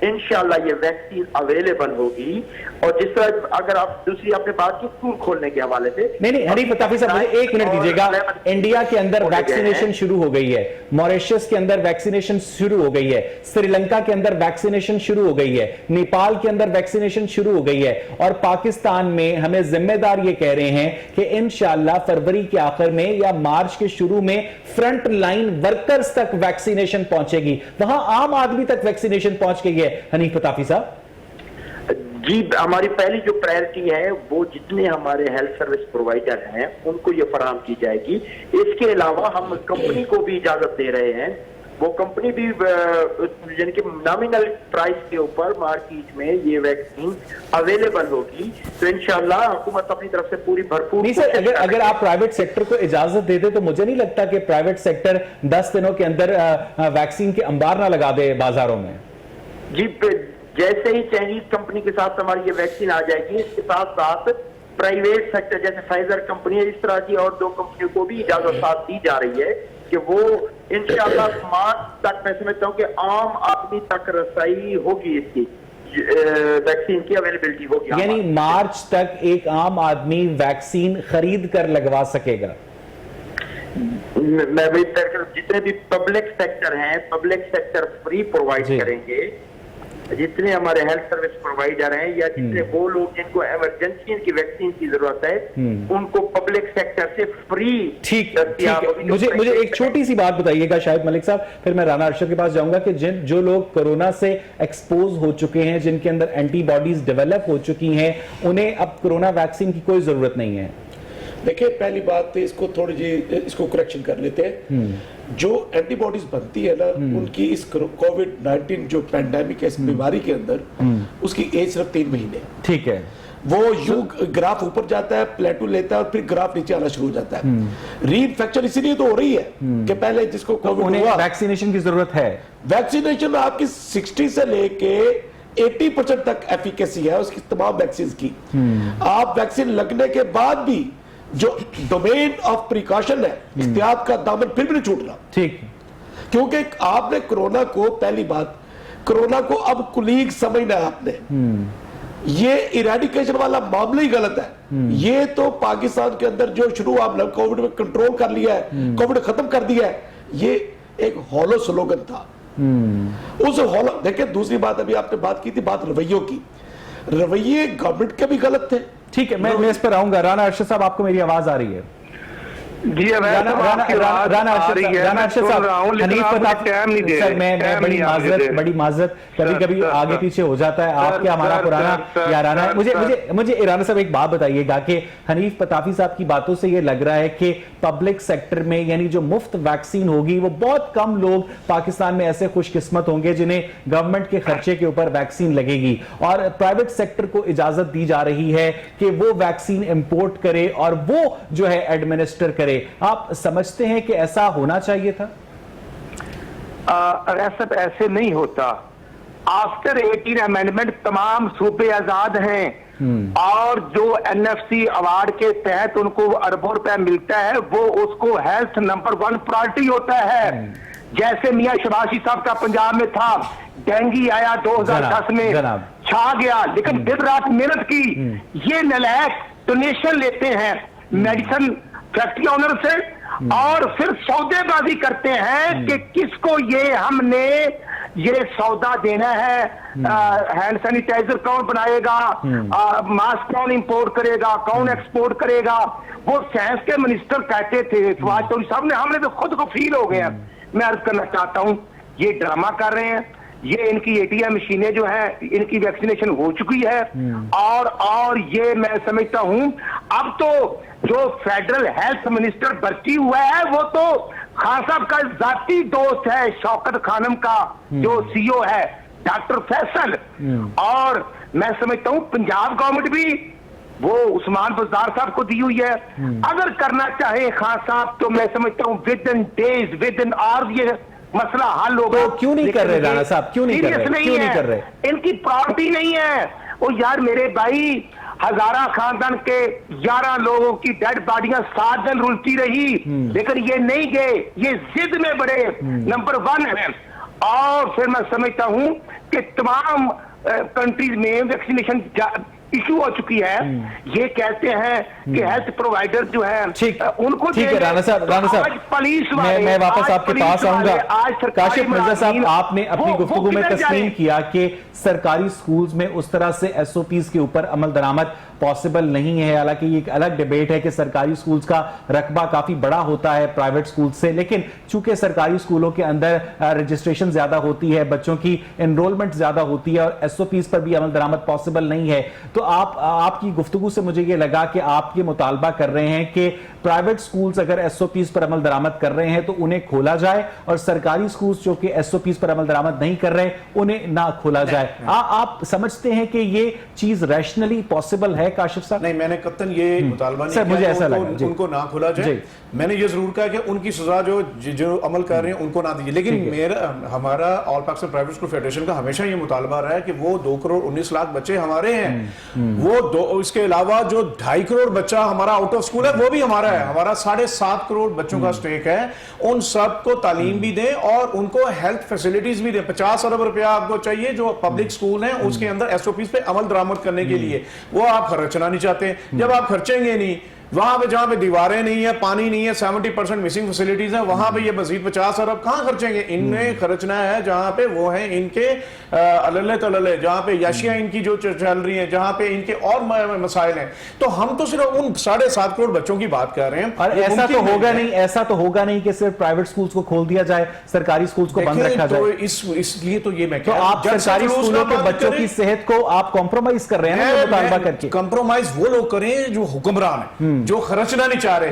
इंशाल्लाह ये वैक्सीन अवेलेबल होगी। और जिस तरह अगर आप दूसरी आपने बात की स्कूल खोलने के हवाले से, नहीं हनीफ पताफी साहब मुझे एक मिनट दीजिएगा। इंडिया के अंदर वैक्सीनेशन शुरू हो गई है, मॉरिशस के अंदर वैक्सीनेशन शुरू हो गई है, श्रीलंका के अंदर वैक्सीनेशन शुरू हो गई है, नेपाल के अंदर वैक्सीनेशन शुरू हो गई है और पाकिस्तान में हमें जिम्मेदार ये कह रहे हैं कि इंशाल्लाह फरवरी के आखिर में या मार्च के शुरू में फ्रंट लाइन वर्कर्स तक वैक्सीनेशन पहुंचेगी, वहां आम आदमी तक वैक्सीनेशन पहुंच गई है। हनीफ पताफी साहब जी, हमारी पहली जो प्रायोरिटी है वो जितने हमारे हेल्थ सर्विस प्रोवाइडर हैं उनको ये फराहम की जाएगी। इसके अलावा हम कंपनी को भी इजाजत दे रहे हैं, वो कंपनी भी यानी कि नॉमिनल प्राइस के ऊपर मार्केट में ये वैक्सीन अवेलेबल होगी। तो इंशाल्लाह हुकूमत अपनी तरफ से पूरी भरपूर। नहीं सर, अगर आप प्राइवेट सेक्टर को इजाजत दे दे तो मुझे नहीं लगता कि प्राइवेट सेक्टर 10 दिनों के अंदर वैक्सीन के अंबार ना लगा दे बाजारों में। जी, जैसे ही चाइनीज कंपनी के साथ हमारी ये वैक्सीन आ जाएगी, इसके साथ साथ प्राइवेट सेक्टर जैसे फाइजर कंपनी है, इस तरह की और 2 कंपनियों को भी इजाजत साथ दी जा रही है कि वो इंशाल्लाह मार्च तक मैं समझता हूँ कि आम आदमी तक रसाई होगी, इसकी वैक्सीन की अवेलेबिलिटी होगी। यानी मार्च तक एक आम आदमी वैक्सीन खरीद कर लगवा सकेगा। मैं जितने भी पब्लिक सेक्टर हैं, पब्लिक सेक्टर फ्री प्रोवाइड करेंगे। जितने हमारे हेल्थ सर्विस प्रोवाइडर हैं या जितने वो लोग जिनको इमरजेंसी की वैक्सीन की जरूरत है उनको पब्लिक सेक्टर से फ्री। ठीक मुझे एक छोटी सी बात बताइएगा शाहिद मलिक साहब, फिर मैं राना अरशद के पास जाऊंगा कि जो लोग कोरोना से एक्सपोज हो चुके हैं, जिनके अंदर एंटीबॉडीज डेवलप हो चुकी हैं, उन्हें अब कोरोना वैक्सीन की कोई जरूरत नहीं है। देखिए, पहली बात तो इसको थोड़ी जी इसको करेक्शन कर लेते हैं। जो एंटीबॉडीज बनती है ना, उनकी इस कोविड-19 जो पैंडेमिक है, इस बीमारी के अंदर उसकी एज सिर्फ 3 महीने। ठीक है, वो ग्राफ ऊपर जाता है, प्लेटू लेता है और फिर ग्राफ नीचे आना शुरू हो जाता है। री इन्फेक्शन इसीलिए तो हो रही है कि पहले जिसको कोविड हुआ, वैक्सीनेशन की जरूरत है। वैक्सीनेशन आपकी 60 से लेके 80% तक एफिकेसी है उसकी तमाम वैक्सीन की। आप वैक्सीन लगने के बाद भी जो डोमेन ऑफ प्रिकॉशन है, एहतियात का दामन फिर भी नहीं छूट रहा। ठीक, क्योंकि आपने कोरोना को, पहली बात, कोरोना को अब कुलीग समझना है आपने। ये इरेडिकेशन वाला मामला ही गलत है। ये तो पाकिस्तान के अंदर जो शुरू आपने कोविड में कंट्रोल कर लिया है, कोविड खत्म कर दिया है, ये एक हॉलो स्लोगन था। उस हॉलो, देखिए दूसरी बात अभी आपने बात की थी, बात रवैयों की। रवैये गवर्नमेंट के भी गलत थे। ठीक है, मैं इस पर आऊंगा। राना अरशद साहब, आपको मेरी आवाज आ रही है? जी, राना अरशद साहब, सर मैं बड़ी माजरत कभी कभी आगे पीछे हो जाता है, आपके हमारा पुराना याराना है। मुझे राना साहब एक बात बताइएगा कि हनीफ पताफी साहब की बातों से ये लग रहा है कि पब्लिक सेक्टर में यानी जो मुफ्त वैक्सीन होगी, वो बहुत कम लोग पाकिस्तान में ऐसे खुशकिस्मत होंगे जिन्हें गवर्नमेंट के खर्चे के ऊपर वैक्सीन लगेगी, और प्राइवेट सेक्टर को इजाजत दी जा रही है कि वो वैक्सीन इंपोर्ट करे और वो जो है एडमिनिस्टर करे। आप समझते हैं कि ऐसा होना चाहिए था? ऐसा ऐसे नहीं होता। आफ्टर 18 अमेंडमेंट तमाम सूबे आजाद हैं और जो एनएफसी अवार्ड के तहत उनको अरबों रुपया मिलता है वो उसको हेल्थ नंबर 1 प्रायोरिटी होता है। जैसे मियां शबाशी साहब का पंजाब में था, डेंगू आया 2010 में, छा गया, लेकिन दिन रात मेहनत की। ये नलायक डोनेशन लेते हैं मेडिसिन फैक्ट्री ओनर से और फिर सौदेबाजी करते हैं कि किसको हमने ये सौदा देना है, हैंड सैनिटाइजर कौन बनाएगा, मास्क कौन इंपोर्ट करेगा, कौन एक्सपोर्ट करेगा। वो साइंस के मिनिस्टर कहते थे फवाद चौधरी साहब ने, हमने तो खुद को फील हो गया। मैं अर्ज करना चाहता हूं ये ड्रामा कर रहे हैं, ये इनकी एटीएम मशीनें जो है इनकी वैक्सीनेशन हो चुकी है और ये मैं समझता हूं अब तो जो फेडरल हेल्थ मिनिस्टर भर्ती हुआ है वो तो खान साहब का जाती दोस्त है, शौकत खानम का जो सीईओ है डॉक्टर फैसल। और मैं समझता हूं पंजाब गवर्नमेंट भी वो उस्मान बुज़दार साहब को दी हुई है। अगर करना चाहे खान साहब तो मैं समझता हूं with in days, with in hours ये मसला हल होगा। तो क्यों नहीं कर रहे राणा साहब, क्यों नहीं कर रहे, क्यों नहीं कर रहे? इनकी प्रायोरिटी नहीं है। ओ यार मेरे भाई, हजारा खानदान के 11 लोगों की डेड बॉडियां 7 दिन रुलती रही, लेकिन ये नहीं गए, ये जिद में बड़े नंबर 1 है। और फिर मैं समझता हूं कि तमाम कंट्रीज में वैक्सीनेशन इशू हो चुकी है। ये कहते हैं कि हेल्थ प्रोवाइडर जो है उनको ठीक है राणा साहब, पुलिस मैं वापस आपके पास आऊंगा। काशिफ मिर्जा साहब, आपने अपनी गुफ्तगू में तस्लीम किया कि सरकारी स्कूल्स में उस तरह से एसओपीज के ऊपर अमल दरामद पॉसिबल नहीं है। हालांकि ये एक अलग डिबेट है कि सरकारी स्कूल्स का रकबा काफी बड़ा होता है प्राइवेट स्कूल से, लेकिन चूंकि सरकारी स्कूलों के अंदर रजिस्ट्रेशन ज्यादा होती है, बच्चों की एनरोलमेंट ज्यादा होती है और एसओपीज पर भी अमल दरामद पॉसिबल नहीं है। तो आपकी गुफ्तगू से मुझे ये लगा कि आप ये मुतालबा कर रहे हैं कि प्राइवेट स्कूल्स अगर एसओपीज पर अमल दरामद कर रहे हैं तो उन्हें खोला जाए और सरकारी स्कूल्स जो कि एसओपीज पर अमल दरामद नहीं कर रहे उन्हें ना खोला जाए। आप समझते हैं कि ये चीज रैशनली पॉसिबल है काशिफ साहब? नहीं, मैंने कतन ये मुतालबा नहीं किया मुझे ऐसा लगा उनको ना खोला जाए। मैंने ये जरूर कहा कि उनकी सजा जो अमल कर रहे हैं उनको ना दीजिए। लेकिन हमारा all Pakistan private school federation का हमेशा ये मुतालबा रहा है कि वो 2 करोड़ 19 लाख बच्चे हमारे हैं, वो इसके अलावा जो 2.5 करोड़ बच्चा हमारा आउट ऑफ स्कूल है वो भी हमारा है। हमारा 7.5 करोड़ बच्चों का स्टेक है। उन सबको तालीम भी दें और उनको हेल्थ फैसिलिटीज भी दें। 50 अरब रुपया आपको चाहिए जो पब्लिक स्कूल है उसके अंदर एसओपीज पे अमल दरामद करने के लिए, वो आप खर्चना नहीं चाहते। जब आप खर्चेंगे नहीं, वहां पे जहां पे दीवारें नहीं है, पानी नहीं है, 70% मिसिंग फैसिलिटीज है, वहां पे ये मजीद 50 अरब कहां खर्चेंगे? इनमें खर्चना है जहां पे वो है इनके अल्ले तल्ले, जहां पे याशियां इनकी जो चल रही है, जहां पे इनके और मसाइल हैं। तो हम तो सिर्फ उन 7.5 करोड़ बच्चों की बात कर रहे हैं। और ऐसा तो होगा नहीं, ऐसा तो होगा नहीं कि सिर्फ प्राइवेट स्कूल्स को खोल दिया जाए, सरकारी स्कूल्स को बंद रखा जाए। इसलिए तो ये मैं तो आप सरकारी स्कूलों के बच्चों की सेहत को आप कॉम्प्रोमाइज कर रहे हैं ना मुतालबा करके। कॉम्प्रोमाइज वो लोग करें जो हुक्मरान है, जो खर्चना नहीं चाह रहे।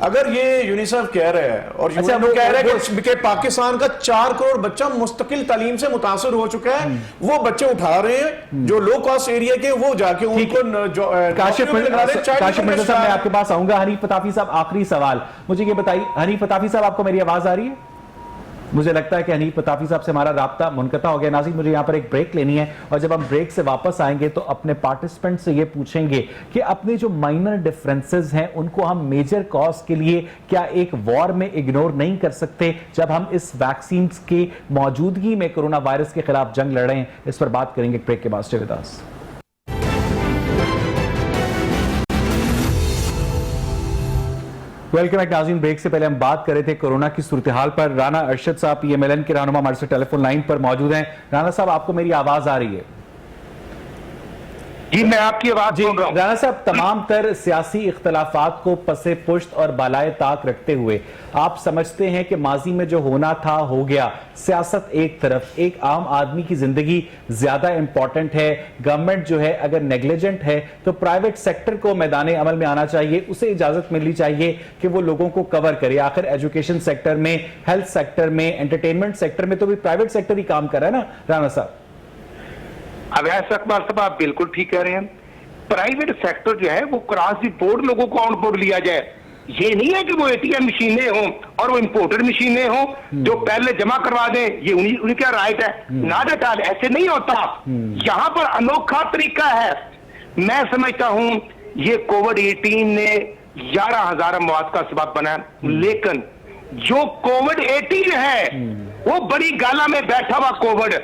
अगर ये यूनिसेफ कह रहे हैं और अच्छा, वो कह रहे हैं कि पाकिस्तान का 4 करोड़ बच्चा मुस्तकिल तालीम से मुतासर हो चुका है, वो बच्चे उठा रहे हैं जो लो कॉस्ट एरिया के, वो जाके उनको काशिफ मिर्जा साहब मैं आपके पास आऊंगा। हनीफ पताफी साहब, आखिरी सवाल मुझे ये बताइए, हनीफ पताफी साहब आपको मेरी आवाज आ रही है? मुझे लगता है कि हनीफ पताफी साहब से हमारा राब्ता मुनक़ता हो गया। नाज़रीन, मुझे यहाँ पर एक ब्रेक लेनी है और जब हम ब्रेक से वापस आएंगे तो अपने पार्टिसिपेंट से ये पूछेंगे कि अपने जो माइनर डिफरेंसेस हैं उनको हम मेजर कॉज के लिए क्या एक वॉर में इग्नोर नहीं कर सकते जब हम इस वैक्सीन की मौजूदगी में कोरोना वायरस के खिलाफ जंग लड़ रहे हैं। इस पर बात करेंगे ब्रेक के बाद। Stay with us. Welcome back नाज़रीन। ब्रेक से पहले हम बात कर रहे थे कोरोना की सूरत हाल पर। राना अरशद साहब PMLN के रहनुमा हमारे से टेलीफोन लाइन पर मौजूद हैं। राना साहब, आपको मेरी आवाज आ रही है? जी, मैं आपकी आवाज जी। राना साहब, तमाम तर सियासी इख्तलाफात को पसे पुश्त और बालाए ताक रखते हुए आप समझते हैं कि माजी में जो होना था हो गया, सियासत एक तरफ, एक आम आदमी की जिंदगी ज्यादा इंपॉर्टेंट है। गवर्नमेंट जो है अगर नेग्लिजेंट है तो प्राइवेट सेक्टर को मैदान अमल में आना चाहिए, उसे इजाजत मिलनी चाहिए कि वो लोगों को कवर करे। आखिर एजुकेशन सेक्टर में, हेल्थ सेक्टर में, एंटरटेनमेंट सेक्टर में तो भी प्राइवेट सेक्टर ही काम कर रहा है ना राना साहब? अवैस अकबर साहब, आप बिल्कुल ठीक कह रहे हैं। प्राइवेट सेक्टर जो है वो क्रॉस द बोर्ड लोगों को ऑन बोर्ड लिया जाए। ये नहीं है कि वो एटीएम मशीनें हों और वो इंपोर्टेड मशीनें हों, जो पहले जमा करवा दें, ये उन्हीं क्या राइट है। ना डाल, ऐसे नहीं होता। यहाँ पर अनोखा तरीका है। मैं समझता हूं ये कोविड-18 ने 11,000 मौत का सबब बना, लेकिन जो कोविड-18 है वो बड़ी गाला में बैठा हुआ कोविड,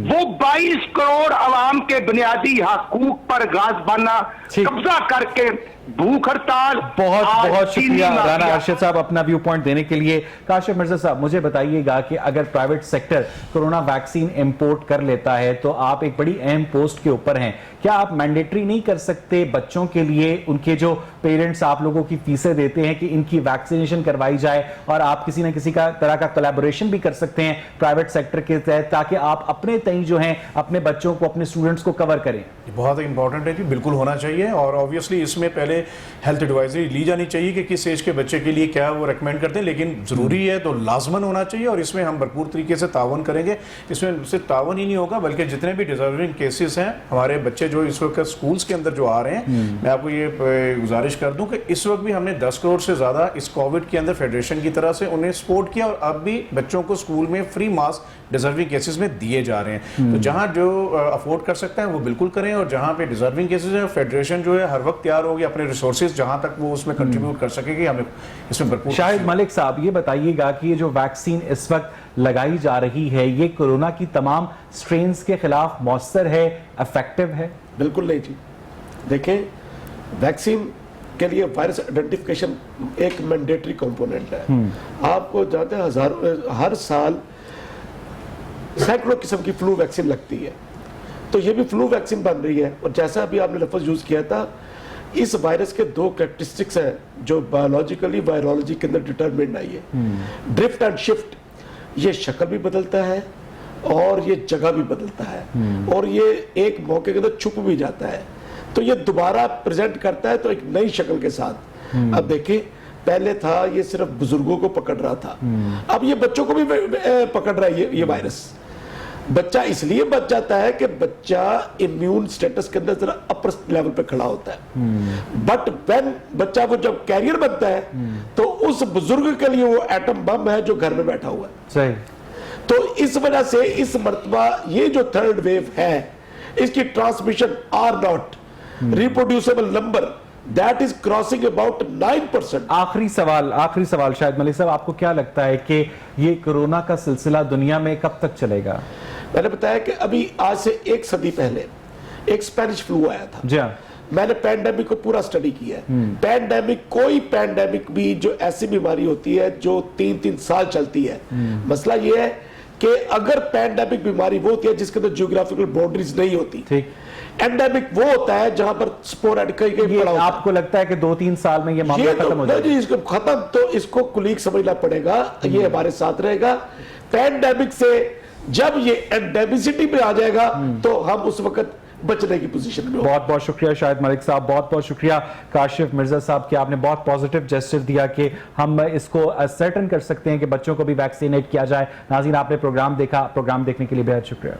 वो 22 करोड़ आवाम के बुनियादी हकूक पर गाजबाना कब्जा करके भूख हड़ताल। बहुत बहुत शुक्रिया राना अरशद साहब अपना व्यू पॉइंट देने के लिए। काशिफ मिर्जा साहब, मुझे बताइएगा कि अगर private sector corona vaccine import कर लेता है तो आप एक बड़ी अहम पोस्ट के ऊपर हैं, क्या आप मैंडेटरी नहीं कर सकते बच्चों के लिए, उनके जो पेरेंट्स आप लोगों की फीसें देते हैं, कि इनकी वैक्सीनेशन करवाई जाए और आप किसी ना किसी का तरह का कोलैबोरेशन भी कर सकते हैं प्राइवेट सेक्टर के तहत, ताकि आप अपने तय जो हैं अपने बच्चों को, अपने स्टूडेंट्स को कवर करें? बहुत इंपॉर्टेंट है जी, बिल्कुल होना चाहिए। और ऑब्वियसली इसमें पहले हेल्थ एडवाइजरी ली जानी चाहिए कि किस एज के बच्चे के लिए क्या वो रेकमेंड करते हैं, लेकिन ज़रूरी है तो लाजमन होना चाहिए और इसमें हम भरपूर तरीके से तावन करेंगे। इसमें सिर्फ तावन ही नहीं होगा बल्कि जितने भी डिजर्विंग केसेस हैं, हमारे बच्चे जो इस वक्त स्कूल्स के अंदर जो आ रहे हैं, मैं आपको ये गुजारिश कर दूं कि इस वक्त भी हमने 10 करोड़ से ज़्यादा इस कोविड के अंदर फेडरेशन की तरह से उन्हें सपोर्ट किया और अब भी बच्चों को स्कूल में फ्री मास्क डिजर्विंग केसेस में दिए जा रहे हैं। तो जहां जो अफोर्ड कर सकते हैं वो बिल्कुल करें, और जहां पे डिजर्विंग केसेस है फेडरेशन जो है हर वक्त तैयार होगी अपने रिसोर्सेज जहां तक वो उसमें कंट्रीब्यूट कर सकेगी, हमें इसमें भरपूर। शाहिद मलिक साहब, ये बताइएगा कि ये जो वैक्सीन इस वक्त लगाई जा रही है, ये कोरोना की तमाम स्ट्रेन्स के खिलाफ मौसर है, इफेक्टिव है? बिल्कुल नहीं जी। देखें, वैक्सीन के लिए वायरस आइडेंटिफिकेशन एक मैंडेटरी कंपोनेंट है। आपको जानते हैं हर साल सैकड़ों किस्म की फ्लू वैक्सीन लगती है, तो ये भी फ्लू वैक्सीन बन रही है। और जैसा अभी आपने लफ्ज यूज किया था, इस वायरस के 2 कैरेक्टरिस्टिक्स हैं जो बायोलॉजिकली वायरोलॉजी के अंदर डिटरमिन्ड आई है। ड्रिफ्ट एंड शिफ्ट, ये शक्ल भी बदलता है और ये जगह भी बदलता है, और ये एक मौके के अंदर छुप भी जाता है, तो ये दोबारा प्रेजेंट करता है तो एक नई शक्ल के साथ। अब देखिए, पहले था ये सिर्फ बुजुर्गों को पकड़ रहा था, अब ये बच्चों को भी पकड़ रहा है ये वायरस। बच्चा इसलिए बच जाता है कि बच्चा इम्यून स्टेटस के अंदर जरा अपर लेवल पे खड़ा होता है, बट व्हेन बच्चा वो जब कैरियर बनता है तो उस बुजुर्ग के लिए वो एटम बम है जो घर में बैठा हुआ है। सही। तो इस वजह से इस मर्तबा ये जो थर्ड वेव है, इसकी transmission R naught reproducible number that is crossing about 9%। आखिरी सवाल शायद मलिक साहब, आपको क्या लगता है कि ये कोरोना का सिलसिला दुनिया में कब तक चलेगा? मैंने बताया कि अभी आज से 1 सदी पहले एक स्पेनिश फ्लू आया था। जी हाँ। मैंने पैंडेमिक को पूरा स्टडी किया है। पैंडेमिक, कोई पैंडेमिक भी जो ऐसी बीमारी होती है जो 3-3 साल चलती है, मसला ये है कि अगर पैंडेमिक बीमारी वो होती है जिसके अंदर जियोग्राफिकल बाउंड्रीज नहीं होती, ठीक। एंडेमिक वो होता है जहां पर स्पोरेडिक कहीं पड़ा होता है। आपको लगता है कि 2-3 साल में ये मामला खत्म हो जाएगा? इसको खत्म, तो इसको कुलीग समझना पड़ेगा, ये हमारे साथ रहेगा। पैंडेमिक से जब ये एंडेमिसिटी पे आ जाएगा तो हम उस वक्त बचने की पोजीशन में। बहुत बहुत शुक्रिया शाहिद मलिक साहब, बहुत बहुत शुक्रिया काशिफ मिर्जा साहब कि आपने बहुत पॉजिटिव जेस्चर दिया कि हम इसको सर्टन कर सकते हैं कि बच्चों को भी वैक्सीनेट किया जाए। नाज़रीन, आपने प्रोग्राम देखा, प्रोग्राम देखने के लिए बेहद शुक्रिया।